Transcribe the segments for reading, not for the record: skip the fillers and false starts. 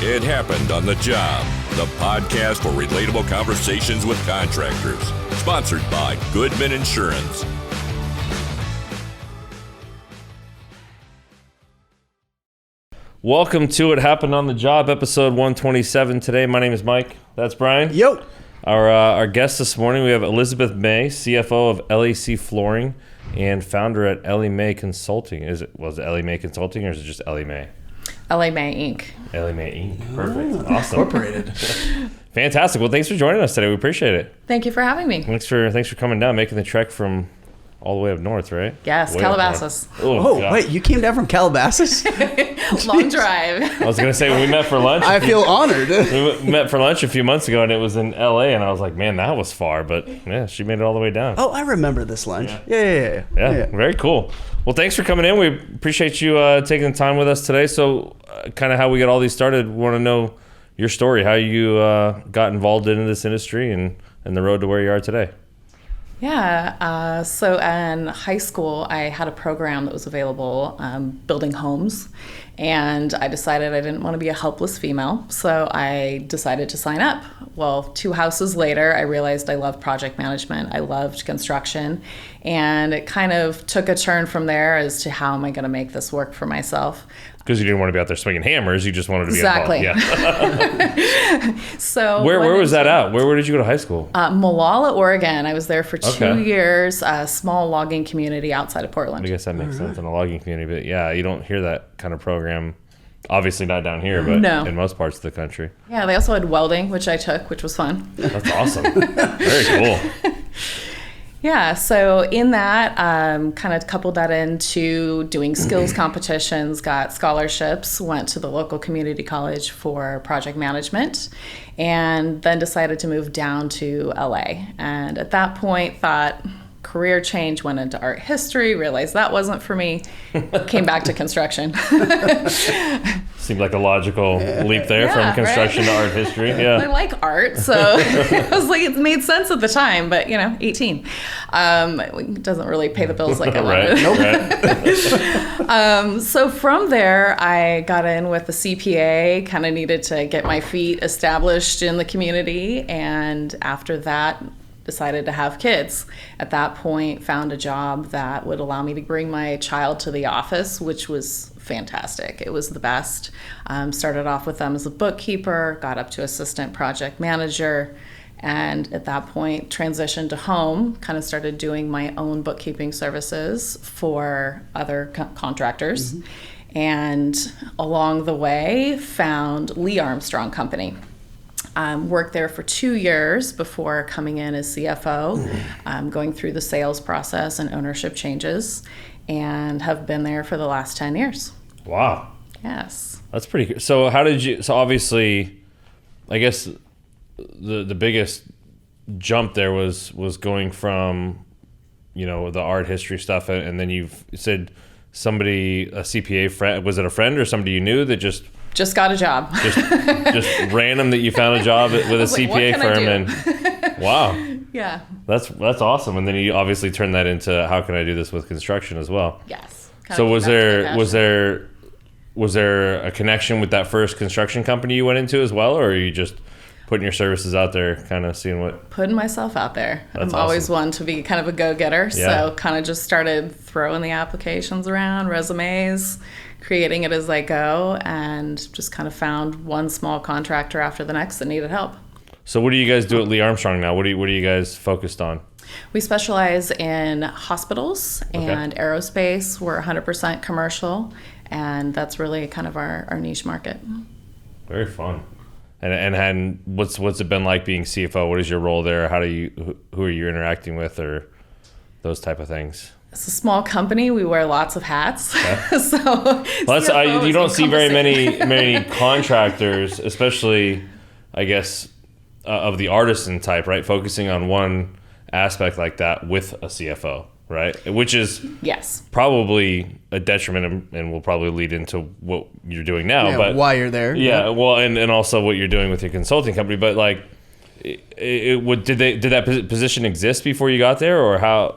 It Happened on the Job, the podcast for relatable conversations with contractors. Sponsored by Goodman Insurance. Welcome to It Happened on the Job, episode 127 today. My name is Mike. That's Brian. Yo. Our guest this morning, we have Elizabeth Mae, CFO of LAC Flooring and founder at Ellie Mae Consulting. Was it Ellie Mae Consulting or is it just Ellie Mae? Ellie Mae Inc. Ellie Mae Inc. Perfect. Awesome. Incorporated. Fantastic. Well, thanks for joining us today. We appreciate it. Thank you for having me. Thanks for coming down, making the trek from all the way up north, right? Yes, Calabasas. Oh, wait, you came down from Calabasas? Long drive. I was going to say, when we met for lunch. I feel honored. We met for lunch a few months ago, and it was in LA, and I was like, man, that was far. But yeah, she made it all the way down. Oh, I remember this lunch. Yeah. Very cool. Well, thanks for coming in. We appreciate you taking the time with us today. So kind of how we got all these started, we want to know your story, how you got involved into this industry and the road to where you are today. Yeah, so in high school, I had a program that was available, building homes, and I decided I didn't want to be a helpless female, so I decided to sign up. Well, 2 houses later, I realized I loved project management, I loved construction, and it kind of took a turn from there as to how am I going to make this work for myself. Because you didn't want to be out there swinging hammers, you just wanted to be exactly. involved. Yeah. So where was that at? Where did you go to high school? Molalla, Oregon. I was there for 2 years, a small logging community outside of Portland. I guess that makes sense in a logging community, but yeah, you don't hear that kind of program. Obviously not down here, but in most parts of the country. Yeah, they also had welding, which I took, which was fun. That's awesome. Very cool. Yeah, so in that, kind of coupled that into doing skills competitions, got scholarships, went to the local community college for project management, and then decided to move down to LA. And at that point, thought career change, went into art history, realized that wasn't for me, came back to construction. Seemed like a logical leap there from construction to art history. Yeah, I like art, so I was like, it made sense at the time, but 18 it doesn't really pay the bills like I wanted. Nope. So from there, I got in with the CPA, kind of needed to get my feet established in the community, and after that, decided to have kids. At that point, found a job that would allow me to bring my child to the office, which was fantastic. It was the best. Started off with them as a bookkeeper, got up to assistant project manager, and at that point transitioned to home, kind of started doing my own bookkeeping services for other contractors. And along the way, found Lee Armstrong Company. Worked there for 2 years before coming in as CFO, going through the sales process and ownership changes, and have been there for the last 10 years. Wow. Yes. That's pretty cool. So how did you, so obviously, I guess the biggest jump there was going from, the art history stuff, and then you've said somebody, a CPA friend, was it a friend or somebody you knew that just got a job. just random that you found a job with a CPA firm, and wow. Yeah. That's awesome. And then you obviously turned that into how can I do this with construction as well? Yes. So was there a connection with that first construction company you went into as well, or are you just putting your services out there, kind of seeing what? Putting myself out there. That's I'm always one to be kind of a go-getter, so kind of just started throwing the applications around, resumes, creating it as I go, and just kind of found one small contractor after the next that needed help. So what do you guys do at Lee Armstrong now? What are you guys focused on? We specialize in hospitals and aerospace. We're 100% commercial, and that's really kind of our niche market. Very fun. And what's it been like being CFO? What is your role there? Who are you interacting with, or those type of things? It's a small company. We wear lots of hats. Okay. You don't see very many contractors, especially, I guess, of the artisan type, right? Focusing on one aspect like that with a CFO, right? Which is probably a detriment, and will probably lead into what you're doing now. Yeah, but why you're there. Yeah, well, and also what you're doing with your consulting company. But like, did that position exist before you got there, or how?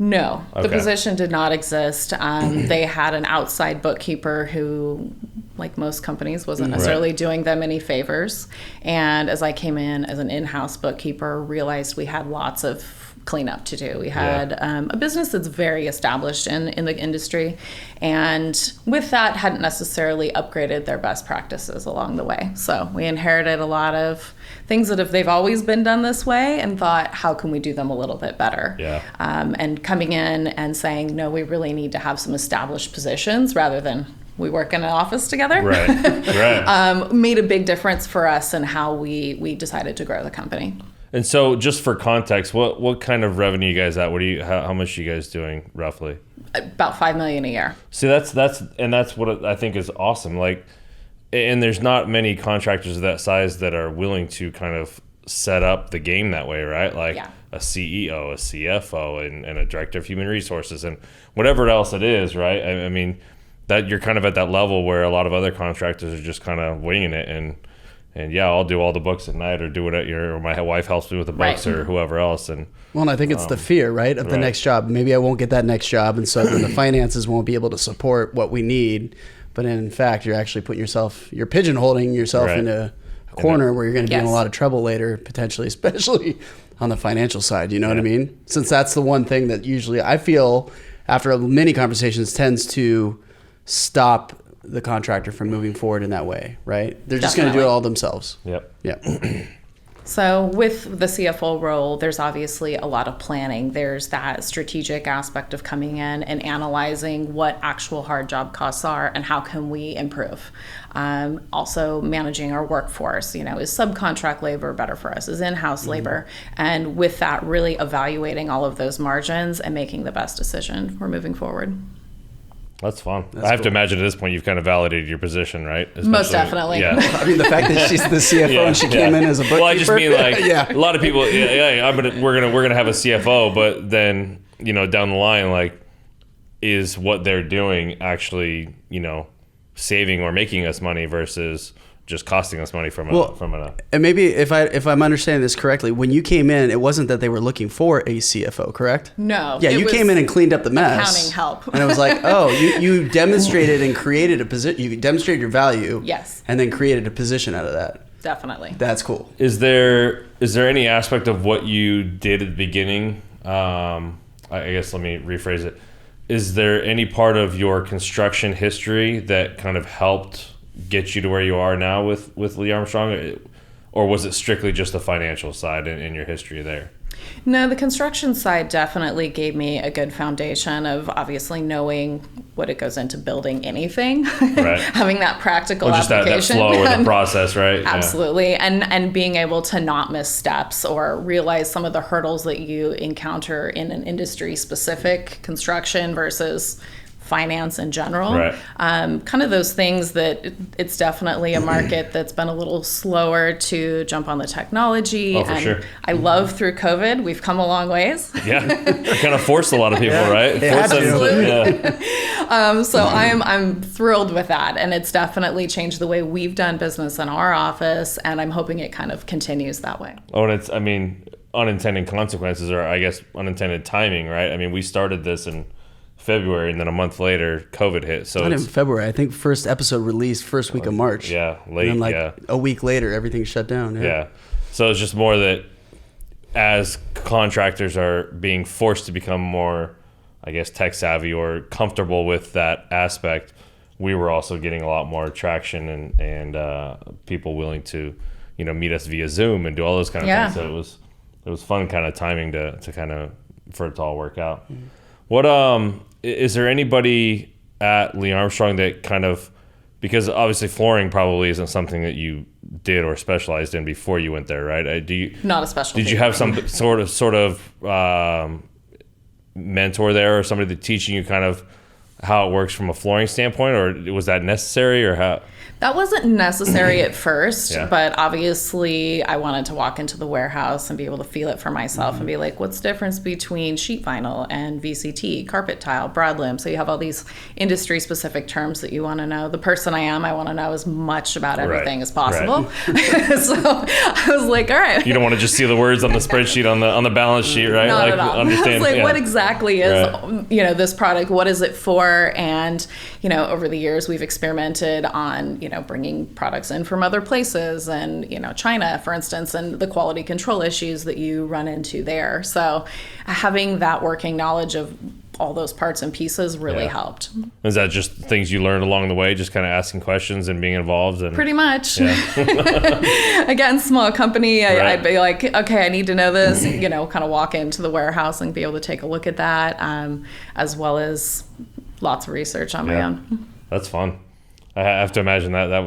No, the Okay. position did not exist. They had an outside bookkeeper who, like most companies, wasn't necessarily doing them any favors. And as I came in as an in-house bookkeeper, realized we had lots of cleanup to do. We had a business that's very established in the industry, and with that hadn't necessarily upgraded their best practices along the way. So we inherited a lot of things that if they've always been done this way, and thought, how can we do them a little bit better? And coming in and saying, no, we really need to have some established positions rather than we work in an office together. Made a big difference for us in how we decided to grow the company. And so, just for context, what kind of revenue you guys at? How much are you guys doing roughly? About $5 million a year. See, that's what I think is awesome. Like, and there's not many contractors of that size that are willing to kind of set up the game that way, right? Like a CEO, a CFO, and a director of human resources, and whatever else it is, right? I mean, that you're kind of at that level where a lot of other contractors are just kind of winging it and I'll do all the books at night, or do it or my wife helps me with the books, or whoever else. And I think it's the fear, right, of the next job. Maybe I won't get that next job, and so then the finances won't be able to support what we need. But in fact, you're actually you're pigeonholing yourself into a corner where you're going to be in a lot of trouble later, potentially, especially on the financial side. You know what I mean? Since that's the one thing that usually I feel after many conversations tends to stop the contractor from moving forward in that way, right? They're just going to do it all themselves. Yep. So with the CFO role, there's obviously a lot of planning. There's that strategic aspect of coming in and analyzing what actual hard job costs are and how can we improve. Also managing our workforce, is subcontract labor better for us? Is in-house labor? And with that, really evaluating all of those margins and making the best decision for moving forward. That's fun. I have to imagine at this point you've kind of validated your position, right? Most definitely. Yeah. I mean, the fact that she's the CFO and she came in as a bookkeeper. Well, I just mean a lot of people. We're gonna have a CFO, but then down the line, is what they're doing actually saving or making us money versus just costing us money from a. And maybe if I'm understanding this correctly, when you came in, it wasn't that they were looking for a CFO, correct? No. Yeah, you came in and cleaned up the mess. Accounting help. And it was like, you demonstrated and created a position. You demonstrated your value. Yes. And then created a position out of that. Definitely. That's cool. Is there any aspect of what you did at the beginning? I guess let me rephrase it. Is there any part of your construction history that kind of helped get you to where you are now with Lee Armstrong, or was it strictly just the financial side in your history there? No, the construction side definitely gave me a good foundation of obviously knowing what it goes into building anything, having that practical application. Just that flow or the process, right? Absolutely. Yeah. And being able to not miss steps or realize some of the hurdles that you encounter in an industry specific construction versus finance in general. Kind of those things that it's definitely a market that's been a little slower to jump on the technology. Oh, for sure. I love through COVID, we've come a long ways. Yeah, it kind of forced a lot of people, right? So I'm thrilled with that, and it's definitely changed the way we've done business in our office, and I'm hoping it kind of continues that way. Oh, and unintended consequences, or I guess unintended timing, right? I mean, we started this in February, and then a month later, COVID hit. So not in February. I think first episode released first week of March. Yeah, late. And then a week later, everything shut down. Yeah. So it's just more that as contractors are being forced to become more, I guess, tech savvy or comfortable with that aspect, we were also getting a lot more traction and people willing to, meet us via Zoom and do all those kind of things. So it was fun kind of timing to kind of for it to all work out. Mm-hmm. What is there anybody at Lee Armstrong that kind of, because obviously flooring probably isn't something that you did or specialized in before you went there, right? Not a specialty. Did you have some sort of mentor there, or somebody that teaching you kind of how it works from a flooring standpoint, or was that necessary, or how? That wasn't necessary at first, Yeah. but obviously I wanted to walk into the warehouse and be able to feel it for myself and be like, what's the difference between sheet vinyl and VCT, carpet tile, broadloom? So you have all these industry specific terms that you want to know. The person I am, I want to know as much about everything as possible. So I was like, all right. You don't want to just see the words on the spreadsheet on the balance sheet, right? Not at all. Understand, I was like, what exactly is, this product? What is it for? And, over the years we've experimented on, bringing products in from other places and, China, for instance, and the quality control issues that you run into there. So having that working knowledge of all those parts and pieces really helped. Is that just things you learned along the way, just kind of asking questions and being involved? And pretty much. Yeah. Again, small company, I'd be like, okay, I need to know this, kind of walk into the warehouse and be able to take a look at that, as well as lots of research on my own. That's fun. I have to imagine that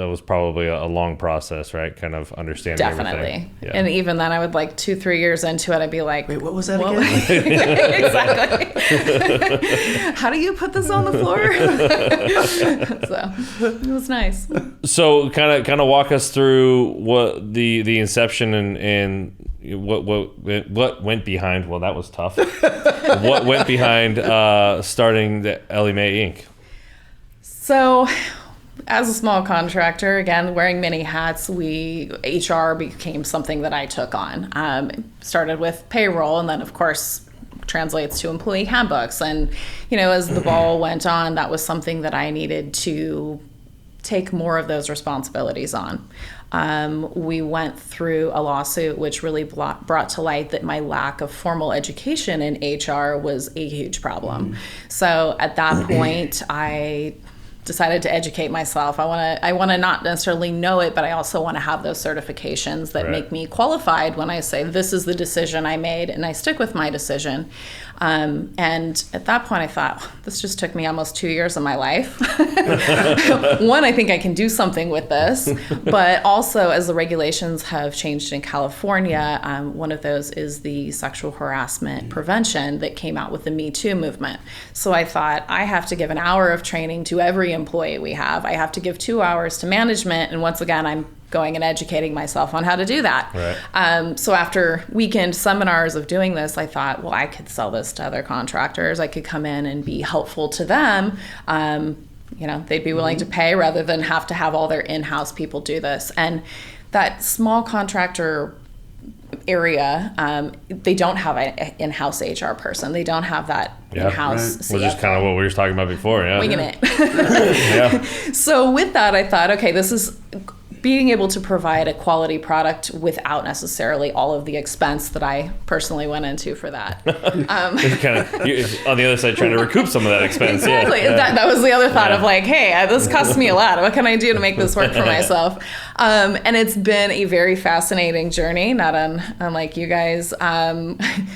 was probably a long process, right? Kind of understanding Definitely. everything. Yeah. And even then I would 2-3 years into it, I'd be like, wait, what was that again? Exactly. How do you put this on the floor? So it was nice. So kind of walk us through what the inception and what went behind. Well, that was tough. What went behind starting the Ellie Mae Inc? So, as a small contractor, again, wearing many hats, HR became something that I took on. Started with payroll, and then, of course, translates to employee handbooks. And, as the ball went on, that was something that I needed to take more of those responsibilities on. We went through a lawsuit which really brought to light that my lack of formal education in HR was a huge problem. So at that point, I decided to educate myself. I want to not necessarily know it, but I also want to have those certifications that make me qualified when I say this is the decision I made and I stick with my decision. And at that point I thought, this just took me almost 2 years of my life. One, I think I can do something with this, but also as the regulations have changed in California, one of those is the sexual harassment prevention that came out with the Me Too movement. So I thought, I have to give an hour of training to every employee we have. I have to give 2 hours to management. And once again, I'm going and educating myself on how to do that. Right. So after weekend seminars of doing this, I thought, well, I could sell this to other contractors. I could come in and be helpful to them. They'd be willing to pay rather than have to have all their in-house people do this. And that small contractor area, they don't have an in-house HR person. They don't have that in-house CFO. Which is kind of what we were talking about before. Yeah. Winging it. So with that, I thought, okay, this is being able to provide a quality product without necessarily all of the expense that I personally went into for that. Kind of on the other side trying to recoup some of that expense. Exactly. Yeah. That was the other thought of hey, this costs me a lot. What can I do to make this work for myself? And it's been a very fascinating journey, not unlike you guys.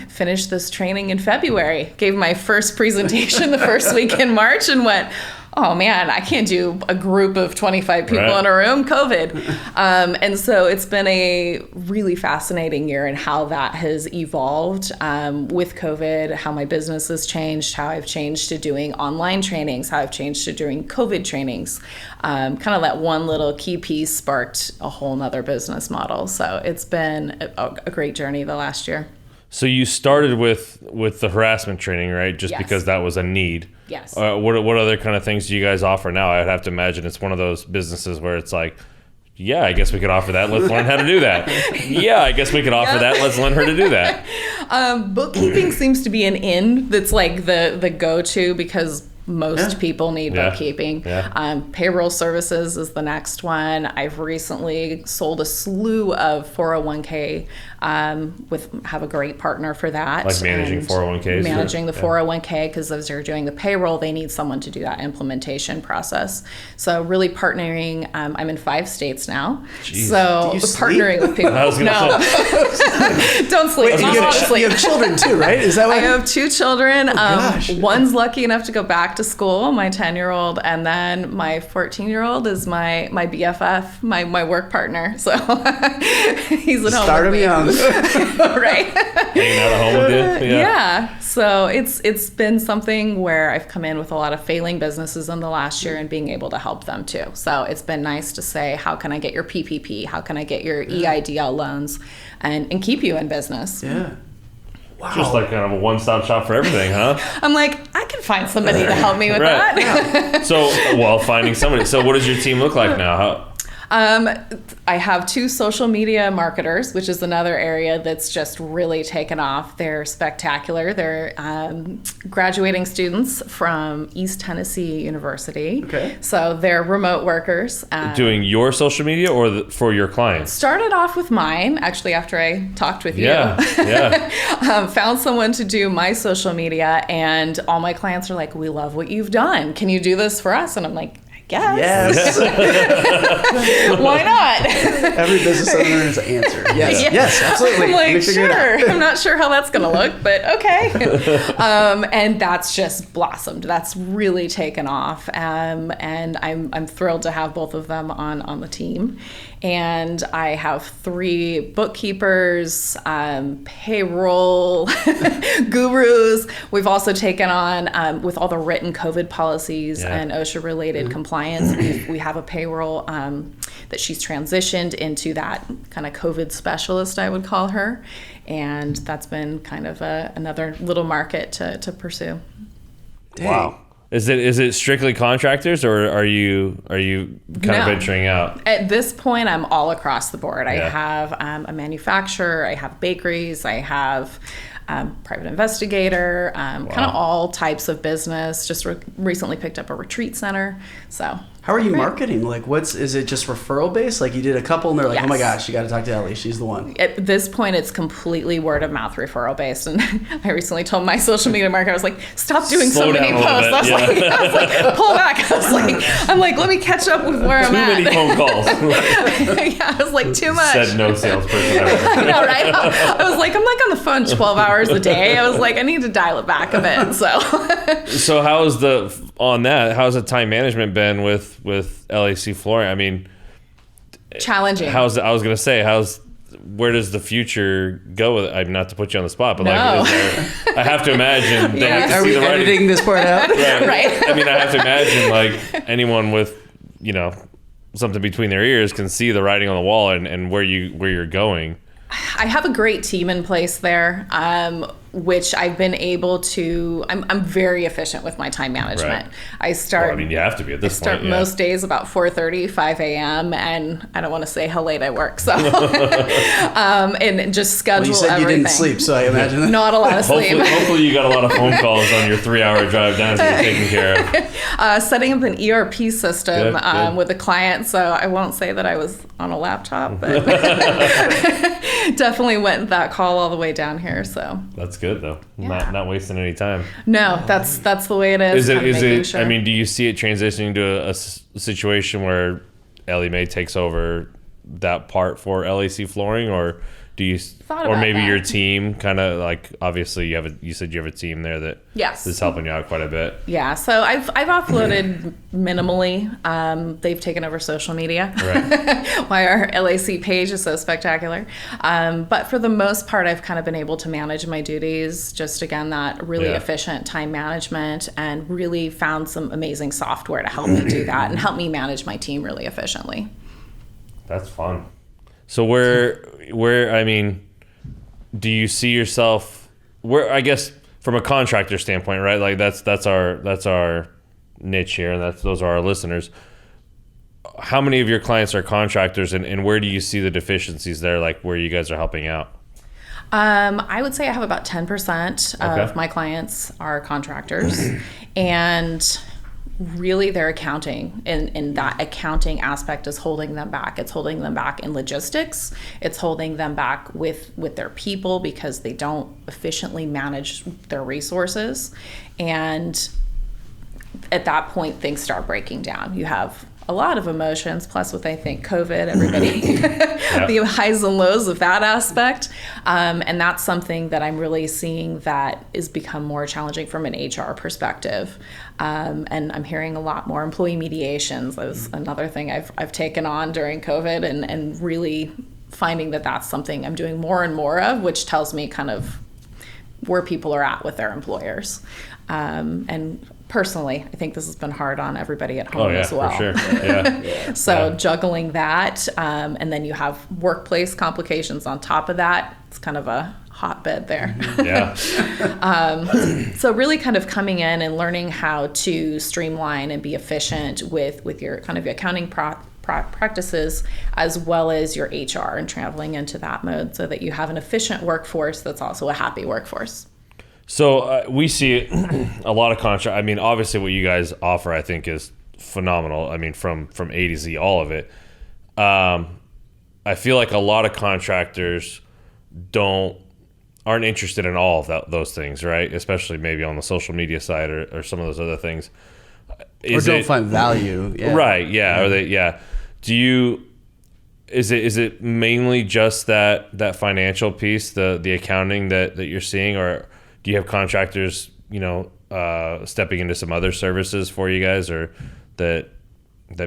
Finished this training in February, gave my first presentation the first week in March and went, oh man, I can't do a group of 25 people in a room, COVID. And so it's been a really fascinating year in how that has evolved with COVID, how my business has changed, how I've changed to doing online trainings, how I've changed to doing COVID trainings. Kind of that one little key piece sparked a whole nother business model. So it's been a great journey the last year. So you started with the harassment training, right? Just because that was a need. Yes. What other kind of things do you guys offer now? I would have to imagine it's one of those businesses where it's like, yeah, I guess we could offer that. Let's learn how to do that. Yeah, I guess we could offer that. Let's learn her to do that. Bookkeeping seems to be an in that's like the go-to because most people need bookkeeping. Yeah. Payroll services is the next one. I've recently sold a slew of 401k have a great partner for that. Like managing 401ks? Managing the 401k because as they're doing the payroll, they need someone to do that implementation process. So really partnering, I'm in 5 states now. Jeez. So partnering with people. I was gonna say. Don't sleep. Wait, you have children too, right? Is that what? I have 2 children. One's lucky enough to go back back to school, my 10-year-old, and then my 14-year-old is my BFF, my work partner. So he's at home. Start him young. Right. Hanging out at home with you. Yeah. So it's been something where I've come in with a lot of failing businesses in the last year and being able to help them too. So it's been nice to say, how can I get your PPP? How can I get your EIDL loans and keep you in business? Yeah. Wow. Just like kind of a one-stop shop for everything, huh? I'm like, I can find somebody to help me with Right. that. So, finding somebody. So what does your team look like now? I have 2 social media marketers, which is another area that's just really taken off. They're spectacular. They're graduating students from East Tennessee University. Okay. So they're remote workers. Doing your social media or for your clients? Started off with mine, actually, after I talked with you. Yeah. Found someone to do my social media, and all my clients are like, we love what you've done. Can you do this for us? And I'm like, yes. Why not? Every business owner has an answer. Yes. Yeah. Yes, absolutely. I'm like, sure. I'm not sure how that's going to look, but okay. And that's just blossomed. That's really taken off. And I'm thrilled to have both of them on the team. And I have 3 bookkeepers, payroll gurus. We've also taken on, with all the written COVID policies and OSHA-related compliance, we have a payroll that she's transitioned into that kind of COVID specialist, I would call her. And that's been kind of another little market to pursue. Dang. Wow. Is it strictly contractors, or are you kind of venturing out? At this point, I'm all across the board. I Yeah. have a manufacturer, I have bakeries, I have private investigator, kind of all types of business. Just recently picked up a retreat center. So How are you marketing? Like, is it just referral based? Like, you did a couple and they're like, Yes. oh my gosh, you got to talk to Ellie. She's the one. At this point, it's completely word of mouth referral based. And I recently told my social media marketer, I was like, stop doing Slow so many down a posts. little I bit, was like, pull back. I'm like, let me catch up with where I'm Too at. many phone calls. Yeah, I was like, too much. Said no salesperson ever. I know, right? I was like, I'm like on the phone 12 hours a day. I was like, I need to dial it back a bit. So how's the time management been with LAC Flooring? I mean, challenging. Where does the future go with it? I'm not to put you on the spot, but No. I have to imagine they have to Are see we the writing. editing this part out? Right. I mean, I have to imagine like anyone with, something between their ears can see the writing on the wall and where you're going. I have a great team in place there, which I've been able to. I'm very efficient with my time management. Right. You have to be at this point. Yeah. Most days about 4:30, 5 a.m. and I don't want to say how late I work. So, and just schedule Well, you said everything. you didn't sleep, so I imagine that. Not a lot of sleep. Hopefully you got a lot of phone calls on your 3-hour drive down to get taken care of. Setting up an ERP system Good. with a client, so I won't say that I was on a laptop, but definitely went that call all the way down here. So That's good though. Yeah. Not wasting any time. no, that's the way it is. Is it? Sure. I mean, do you see it transitioning to a situation where Ellie Mae takes over that part for LAC Flooring, or do you, Thought or about maybe that. your team kind of like, obviously you said you have a team there that Yes. is helping you out quite a bit. Yeah, so I've offloaded minimally. They've taken over social media. Right. Why our LAC page is so spectacular. But for the most part, I've kind of been able to manage my duties. Just again, that really Yeah. efficient time management, and really found some amazing software to help me do that and help me manage my team really efficiently. That's fun. So where I mean, do you see yourself where, I guess from a contractor standpoint, right? Like that's our niche here, and those are our listeners. How many of your clients are contractors, and where do you see the deficiencies there, like where you guys are helping out? I would say I have about 10% of Okay. my clients are contractors, and really their accounting and that accounting aspect is holding them back. It's holding them back in logistics. It's holding them back with their people because they don't efficiently manage their resources. And at that point, things start breaking down. You have a lot of emotions, plus with, I think, COVID, everybody, the highs and lows of that aspect. And that's something that I'm really seeing that is become more challenging from an HR perspective. And I'm hearing a lot more employee mediations. That was another thing I've taken on during COVID, and really finding that that's something I'm doing more and more of, which tells me kind of where people are at with their employers. And personally, I think this has been hard on everybody at home as well. For sure. Yeah. So juggling that, and then you have workplace complications on top of that. It's kind of a hotbed there. Yeah. So really kind of coming in and learning how to streamline and be efficient with your kind of accounting practices, as well as your HR, and traveling into that mode so that you have an efficient workforce that's also a happy workforce. So we see a lot of contract. I mean, obviously what you guys offer, I think, is phenomenal. I mean, from A to Z, all of it. I feel like a lot of contractors aren't interested in all of those things, right? Especially maybe on the social media side or some of those other things. Or don't find value. Yeah. Right. Yeah. Or is it mainly just that financial piece, the accounting that you're seeing, or do you have contractors, stepping into some other services for you guys, or that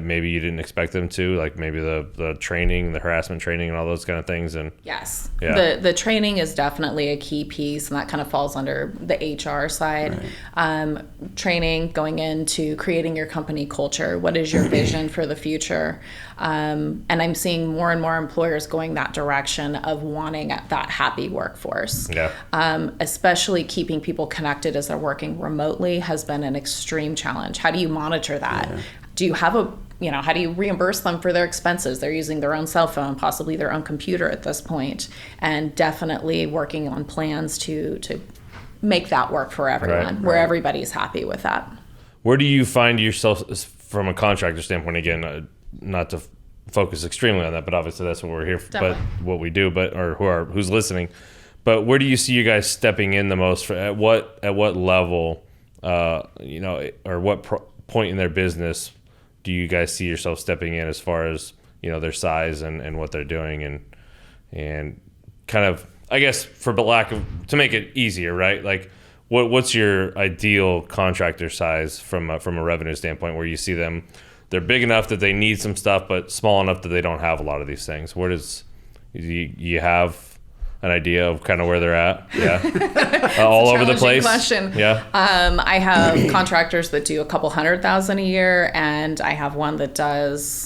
maybe you didn't expect them to, like maybe the training, the harassment training and all those kind of things? And yes, the training is definitely a key piece, and that kind of falls under the HR side. Right. Training, going into creating your company culture. What is your vision for the future? And I'm seeing more and more employers going that direction of wanting that happy workforce. Yeah. Especially keeping people connected as they're working remotely has been an extreme challenge. How do you monitor that? Yeah. Do you have how do you reimburse them for their expenses? They're using their own cell phone, possibly their own computer at this point, and definitely working on plans to make that work for everyone, where everybody's happy with that. Where do you find yourself from a contractor standpoint? Again, not to focus extremely on that, but obviously that's what we're here for, but what we do, or who's listening. But where do you see you guys stepping in the most? At what level, or what point in their business do you guys see yourself stepping in, as far as their size and what they're doing, and kind of, I guess, to make it easier, right? Like, what's your ideal contractor size from a revenue standpoint, where you see them, they're big enough that they need some stuff, but small enough that they don't have a lot of these things? Where do you have an idea of kind of where they're at? Yeah. All over the place. Question. Yeah. I have contractors that do a couple $100,000 a year, and I have one that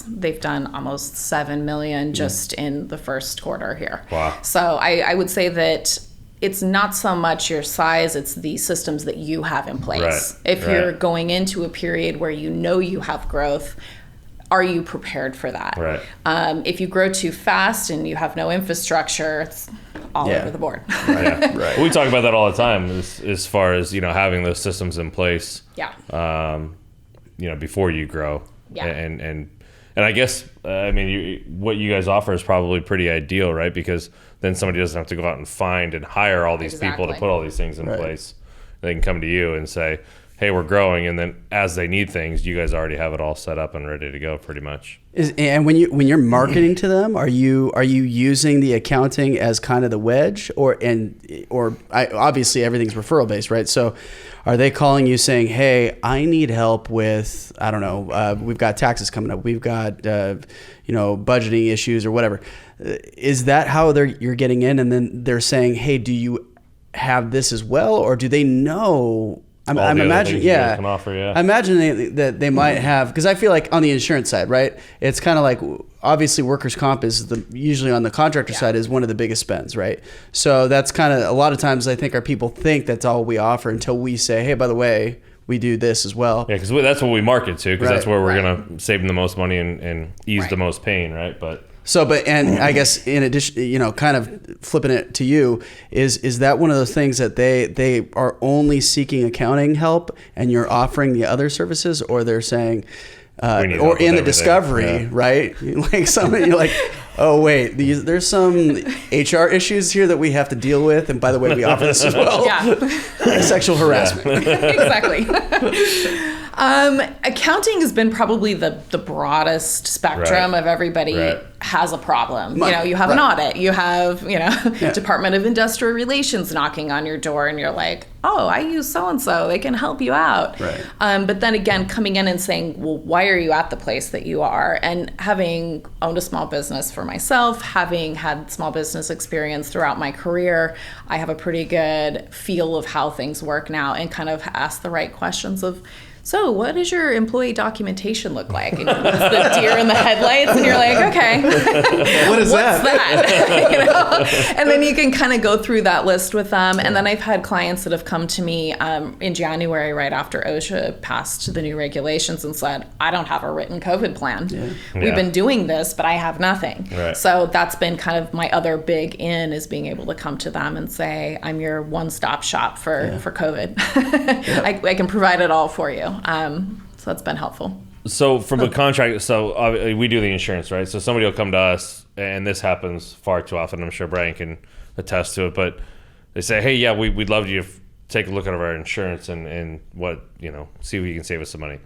they've done almost $7 million just in the first quarter here. Wow. So I would say that it's not so much your size, it's the systems that you have in place. Right. If you're going into a period where you have growth, are you prepared for that? Right. If you grow too fast and you have no infrastructure, it's all over the board. Right. Right. We talk about that all the time, as far as having those systems in place. Yeah. Before you grow. Yeah. And I guess what you guys offer is probably pretty ideal, right? Because then somebody doesn't have to go out and find and hire all these people to put all these things in place. They can come to you and say, hey, we're growing, and then as they need things, you guys already have it all set up and ready to go, pretty much. And when you're marketing to them, are you using the accounting as kind of the wedge, or obviously everything's referral based, right? So, are they calling you saying, hey, I need help with, I don't know, we've got taxes coming up, we've got budgeting issues or whatever? Is that how you're getting in, and then they're saying, hey, do you have this as well, or do they know? I'm imagining, I imagine that they might have, because I feel like on the insurance side, right? It's kind of like, obviously workers' comp is usually on the contractor side is one of the biggest spends, right? So that's kind of, a lot of times I think our people think that's all we offer until we say, hey, by the way, we do this as well. Yeah, because that's what we market to, because that's where we're going to save them the most money and ease the most pain, right? And I guess in addition, kind of flipping it to you, is that one of those things that they are only seeking accounting help and you're offering the other services, or they're saying, or in the discovery, right? Like you're like, oh wait, there's some HR issues here that we have to deal with, and by the way, we offer this as well. Yeah. Like sexual harassment. Exactly. Accounting has been probably the broadest spectrum of everybody has a problem. You have an audit, you have, Department of Industrial Relations knocking on your door, and you're like, oh, I use so-and-so, they can help you out. Right. But then again, coming in and saying, well, why are you at the place that you are? And having owned a small business for myself, having had small business experience throughout my career, I have a pretty good feel of how things work now, and kind of ask the right questions of, so what does your employee documentation look like? And what's the deer in the headlights? And you're like, okay, what is what's that? And then you can kind of go through that list with them. And then I've had clients that have come to me in January, right after OSHA passed the new regulations, and said, I don't have a written COVID plan. We've been doing this, but I have nothing. Right. So that's been kind of my other big in, is being able to come to them and say, I'm your one-stop shop for COVID. I can provide it all for you. So that's been helpful. So from a contract, we do the insurance, right? So somebody will come to us, and this happens far too often. I'm sure Brian can attest to it, but they say, hey, yeah, we'd love you to take a look at our insurance and what, see if you can save us some money.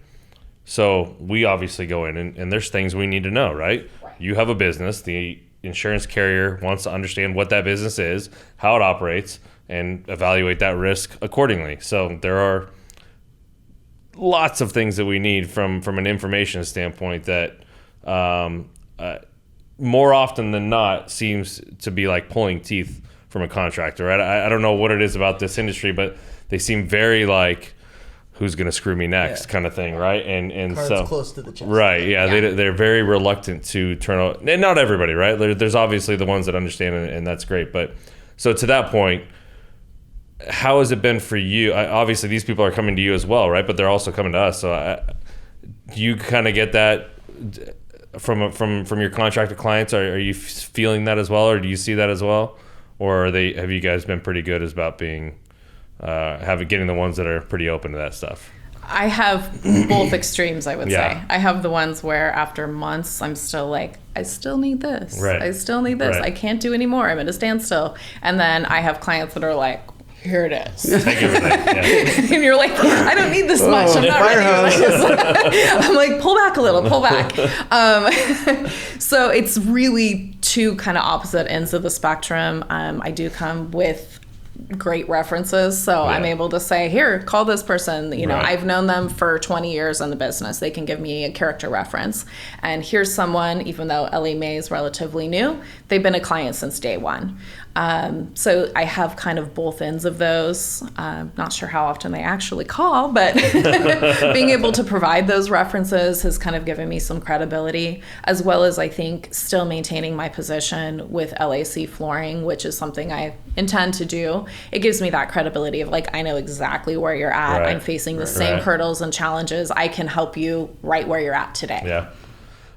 So we obviously go in and there's things we need to know, right? You have a business. The insurance carrier wants to understand what that business is, how it operates, and evaluate that risk accordingly. So there are lots of things that we need from an information standpoint that more often than not seems to be like pulling teeth from a contractor, right? I don't know what it is about this industry, but they seem very like, who's going to screw me next kind of thing, right? And Cards so close to the chest. Right, yeah. They're very reluctant to turn out, and not everybody, right? There's obviously the ones that understand, and that's great. But so to that point, how has it been for you? Obviously, these people are coming to you as well, right? But they're also coming to us. So do you kind of get that from your contractor clients? Are you feeling that as well, or do you see that as well? Or have you guys been pretty good about being getting the ones that are pretty open to that stuff? I have both extremes, I would say. I have the ones where after months, I'm still like, I still need this. Right. I still need this. Right. I can't do anymore. I'm at a standstill. And then I have clients that are like, here it is. Take everything. And you're like, I don't need this much. I'm not ready for this. I'm like, pull back a little, pull back. So it's really two kind of opposite ends of the spectrum. I do come with great references, so I'm able to say, here, call this person. I've known them for 20 years in the business. They can give me a character reference. And here's someone, even though Ellie Mae is relatively new, they've been a client since day one. So I have kind of both ends of those. Not sure how often they actually call, but being able to provide those references has kind of given me some credibility, as well as I think still maintaining my position with LAC flooring, which is something I intend to do. It gives me that credibility of like, I know exactly where you're at. Right. I'm facing the same hurdles and challenges. I can help you right where you're at today. Yeah.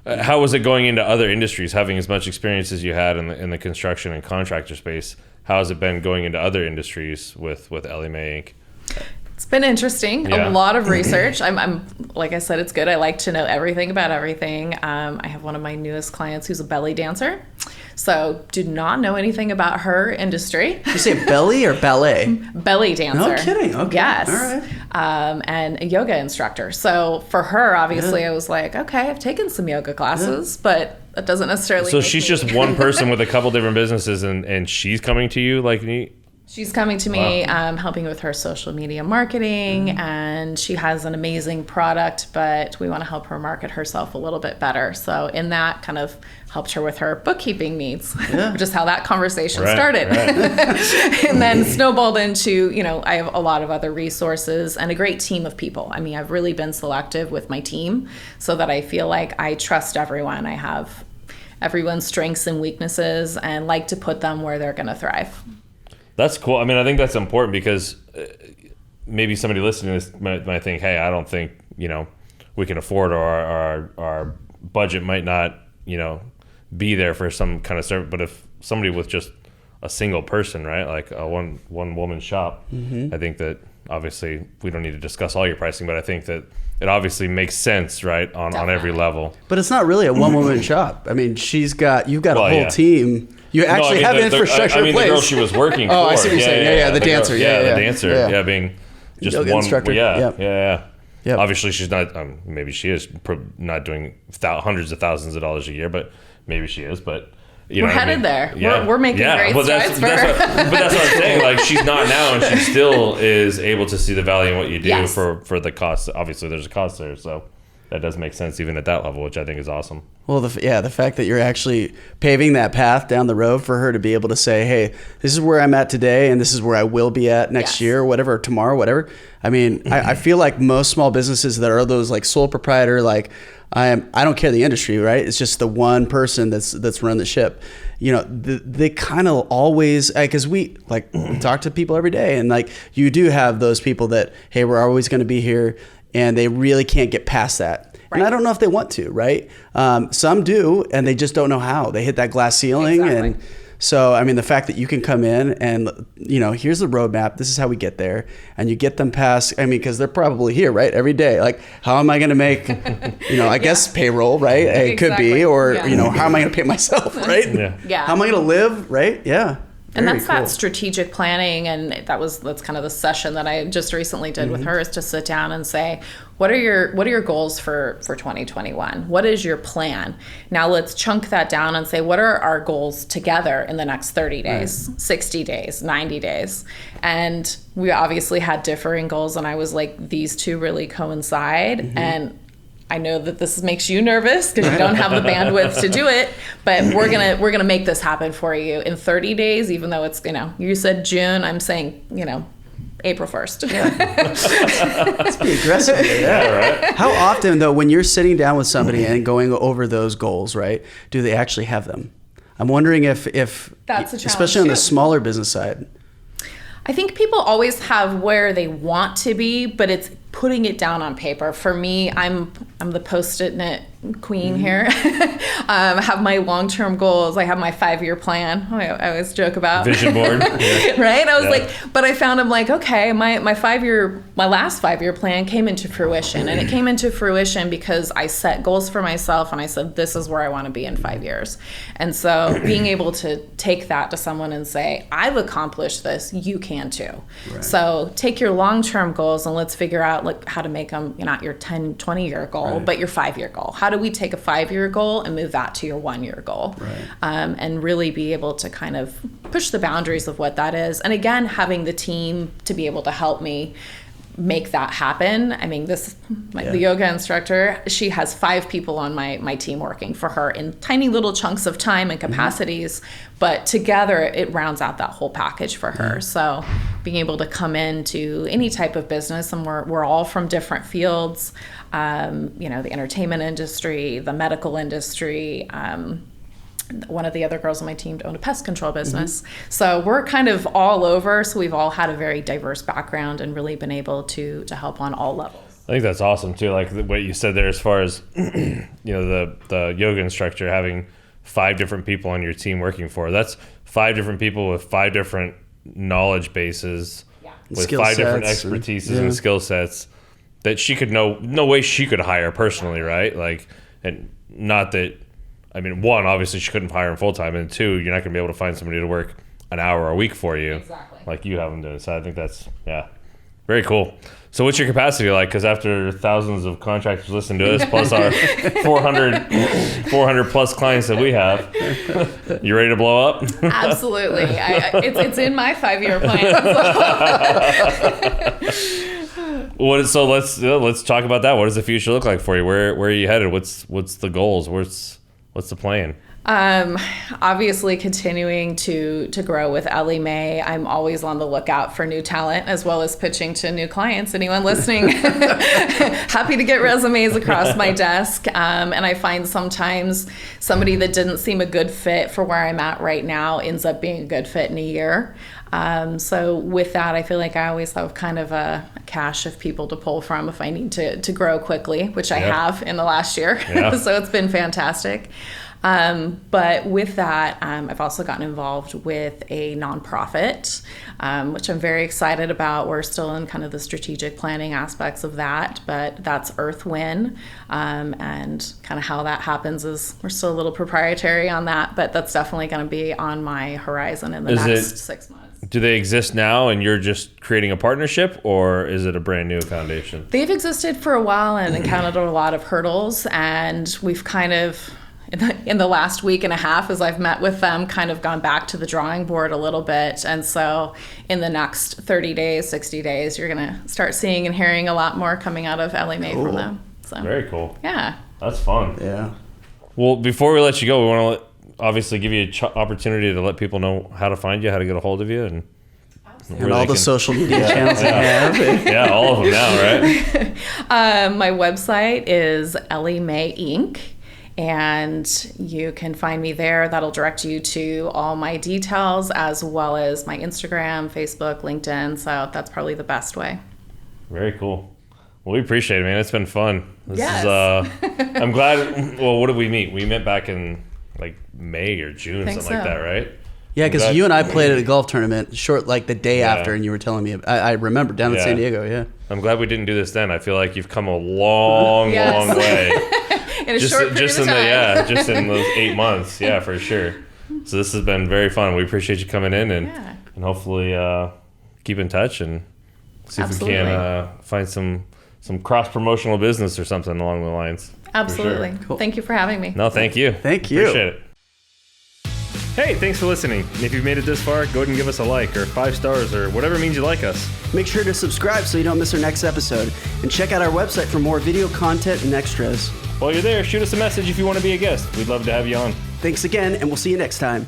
How was it going into other industries, having as much experience as you had in the construction and contractor space? How has it been going into other industries with Ellie Mae Inc? It's been interesting. A lot of research. I'm like I said, it's good. I like to know everything about everything. I have one of my newest clients who's a belly dancer. So did not know anything about her industry. You say belly or ballet? Belly dancer. No kidding. Okay. Yes. All right. And a yoga instructor. So for her, obviously, I was like, okay, I've taken some yoga classes, but that doesn't necessarily. So she's just one person with a couple different businesses, and she's coming to you like me. She's coming to me, helping with her social media marketing, and she has an amazing product, but we want to help her market herself a little bit better. So in that, kind of helped her with her bookkeeping needs, which is how that conversation started. Right. And then snowballed into, I have a lot of other resources and a great team of people. I mean, I've really been selective with my team so that I feel like I trust everyone. I have everyone's strengths and weaknesses and like to put them where they're going to thrive. That's cool. I mean, I think that's important because maybe somebody listening to this might think, hey, I don't think, we can afford, or our budget might not, be there for some kind of service. But if somebody with just a single person, right, like a one woman shop, I think that obviously we don't need to discuss all your pricing, but I think that it obviously makes sense, right, on every level. But it's not really a one woman shop. I mean, you've got a whole team. You actually have infrastructure in place. The girl she was working for. Oh, I see what you're saying. Yeah, the dancer. The dancer. Yeah, being just yoga one instructor. Yeah. Yep. Obviously, she's not. Maybe she is not doing hundreds of thousands of dollars a year, but maybe she is. But we're headed there. Yeah. We're making great strides for her. But that's what I'm saying. Like, she's not now, and she still is able to see the value in what you do for the cost. Obviously, there's a cost there, so that does make sense even at that level, which I think is awesome. Well, the fact that you're actually paving that path down the road for her to be able to say, hey, this is where I'm at today, and this is where I will be at next year, or whatever, or tomorrow, whatever. I mean, I feel like most small businesses that are those like sole proprietor, like I don't care the industry, right? It's just the one person that's run the ship. You know, they kind of always, because we talk to people every day, and like you do have those people that, hey, we're always going to be here, and they really can't get past that. Right. And I don't know if they want to, right? Some do, and they just don't know how. They hit that glass ceiling. Exactly. And so, I mean, the fact that you can come in and, you know, here's the roadmap. This is how we get there. And you get them past, I mean, because they're probably here, right? Every day. Like, how am I going to make, you know, I guess payroll, right? It could be. Or, you know, how am I going to pay myself, right? Yeah. How am I going to live, right? Yeah. And that's that strategic planning, and that's kind of the session that I just recently did with her, is to sit down and say, what are your goals for 2021? What is your plan? Now let's chunk that down and say, what are our goals together in the next 30 days, 60 days, 90 days? And we obviously had differing goals, and I was like, these two really coincide. And I know that this makes you nervous because you don't have the bandwidth to do it, but we're gonna make this happen for you in 30 days, even though it's, you know, you said June, I'm saying, you know, April 1st. Let's be aggressive here. Yeah, right. How often, though, when you're sitting down with somebody and going over those goals, right, do they actually have them? I'm wondering if that's a challenge, especially on the smaller business side. I think people always have where they want to be, but it's putting it down on paper. For me, I'm the Post-it note queen here. I have my long-term goals. I have my 5-year plan. I always joke about vision board, right? I was like, but I found, I'm like, okay, my last 5-year plan came into fruition, and it came into fruition because I set goals for myself, and I said, this is where I want to be in 5 years. And so being able to take that to someone and say, I've accomplished this, you can too. Right. So take your long-term goals and let's figure out like how to make them not your 10, 20-year goal, but your 5-year goal. How do we take a 5-year goal and move that to your 1-year goal? Right. And really be able to kind of push the boundaries of what that is. And again, having the team to be able to help me make that happen. I mean, the yoga instructor, she has 5 people on my team working for her in tiny little chunks of time and capacities, but together it rounds out that whole package for her. So being able to come into any type of business, and we're all from different fields, you know, the entertainment industry, the medical industry, one of the other girls on my team owned a pest control business. So we're kind of all over. So we've all had a very diverse background and really been able to help on all levels. I think that's awesome too. Like what you said there, as far as, you know, the yoga instructor having 5 different people on your team working for. That's 5 different people with 5 different knowledge bases, with 5 different expertises and skill sets that she could no way she could hire personally, right? Like, and not that, I mean, 1, obviously she couldn't hire him full time, and 2, you're not going to be able to find somebody to work an hour a week for you, like you have them doing. So I think that's very cool. So what's your capacity like? Because after thousands of contractors listen to us, plus our 400 plus clients that we have, you ready to blow up? Absolutely. It's in my 5-year plan. So let's talk about that. What does the future look like for you? Where are you headed? What's the goals? What's the plan? Obviously continuing to grow with Ellie Mae. I'm always on the lookout for new talent, as well as pitching to new clients. Anyone listening, happy to get resumes across my desk. And I find sometimes somebody that didn't seem a good fit for where I'm at right now ends up being a good fit in a year. So with that, I feel like I always have kind of a cache of people to pull from if I need to grow quickly, which I have in the last year. So it's been fantastic. But with that, I've also gotten involved with a nonprofit, which I'm very excited about. We're still in kind of the strategic planning aspects of that, but that's Earth Win. And kind of how that happens is we're still a little proprietary on that, but that's definitely going to be on my horizon in the next 6 months. Do they exist now and you're just creating a partnership, or is it a brand new foundation? They've existed for a while and encountered a lot of hurdles, and we've kind of, in the last week and a half, as I've met with them, kind of gone back to the drawing board a little bit. And so in the next 30 days, 60 days, you're going to start seeing and hearing a lot more coming out of Ellie Mae from them. So, very cool. Yeah. That's fun. Yeah. Well, before we let you go, we want to obviously give you an opportunity to let people know how to find you, how to get a hold of you, and all the social media channels you have. Yeah, all of them now, right? My website is Ellie Mae Inc. And you can find me there. That'll direct you to all my details, as well as my Instagram, Facebook, LinkedIn. So that's probably the best way. Very cool. Well, we appreciate it, man. It's been fun. Yes. I'm glad. Well, what did we meet? We met back in like May or June, something like that, right? Yeah, because you and I played at a golf tournament the day after, and you were telling me. I remember down in San Diego. Yeah. I'm glad we didn't do this then. I feel like you've come a long way. In a short period of time. Just in those 8 months. Yeah, for sure. So this has been very fun. We appreciate you coming in, and hopefully keep in touch and see if we can find some cross-promotional business or something along the lines. Absolutely. Sure. Cool. Thank you for having me. No, thank you. Thank you. Appreciate it. Hey, thanks for listening. And if you've made it this far, go ahead and give us a like or 5 stars or whatever means you like us. Make sure to subscribe so you don't miss our next episode. And check out our website for more video content and extras. While you're there, shoot us a message if you want to be a guest. We'd love to have you on. Thanks again, and we'll see you next time.